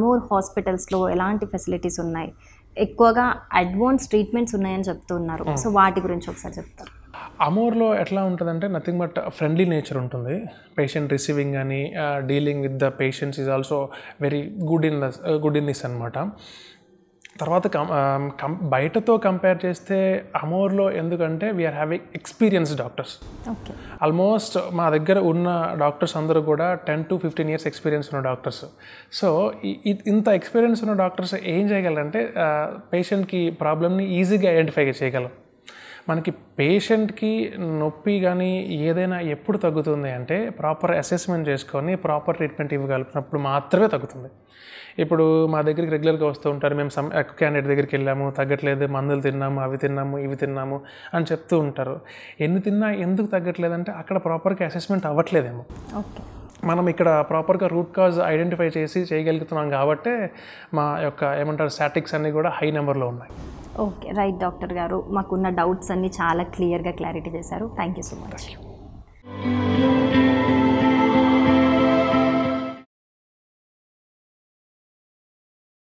Amor హాస్పిటల్స్లో ఎలాంటి facilities ఉన్నాయి, ఎక్కువగా అడ్వాన్స్ ట్రీట్మెంట్స్ ఉన్నాయని చెప్తున్నారు, సో వాటి గురించి ఒకసారి చెప్తారు. అమోర్లో ఎట్లా ఉంటుందంటే నథింగ్ బట్ ఫ్రెండ్లీ నేచర్ ఉంటుంది. పేషెంట్ రిసీవింగ్ కానీ dealing with the patients is also very good in this అనమాట. తర్వాత బయటతో కంపేర్ చేస్తే అమోర్లో ఎందుకంటే we are having experienced doctors. Almost మా దగ్గర ఉన్న డాక్టర్స్ అందరూ కూడా 10 to 15 years ఎక్స్పీరియన్స్ ఉన్న డాక్టర్స్. సో ఇంత ఎక్స్పీరియన్స్ ఉన్న డాక్టర్స్ ఏం చేయగలరంటే పేషెంట్కి ప్రాబ్లమ్ని ఈజీగా ఐడెంటిఫై చేయగలం. మనకి పేషెంట్కి నొప్పి కానీ ఏదైనా ఎప్పుడు తగ్గుతుంది అంటే ప్రాపర్ అసెస్మెంట్ చేసుకొని ప్రాపర్ ట్రీట్మెంట్ ఇవ్వగలిగినప్పుడు మాత్రమే తగ్గుతుంది. ఇప్పుడు మా దగ్గరికి రెగ్యులర్గా వస్తూ ఉంటారు, మేము క్యాండిడేట్ దగ్గరికి వెళ్ళాము, తగ్గట్లేదు, మందులు తిన్నాము, అవి తిన్నాము, ఇవి తిన్నాము అని చెప్తూ ఉంటారు. ఎన్ని తిన్నా ఎందుకు తగ్గట్లేదంటే అక్కడ ప్రాపర్గా అసెస్మెంట్ అవ్వట్లేదేమో. మనం ఇక్కడ ప్రాపర్గా రూట్ కాజ్ ఐడెంటిఫై చేసి చేయగలుగుతున్నాం కాబట్టే మా యొక్క ఏమంటారు స్టాటిక్స్ అన్నీ కూడా హై నెంబర్లో ఉన్నాయి. ఓకే, రైట్ డాక్టర్ గారు, మాకున్న డౌట్స్ అన్నీ చాలా క్లియర్గా క్లారిటీ చేశారు. Thank you so much.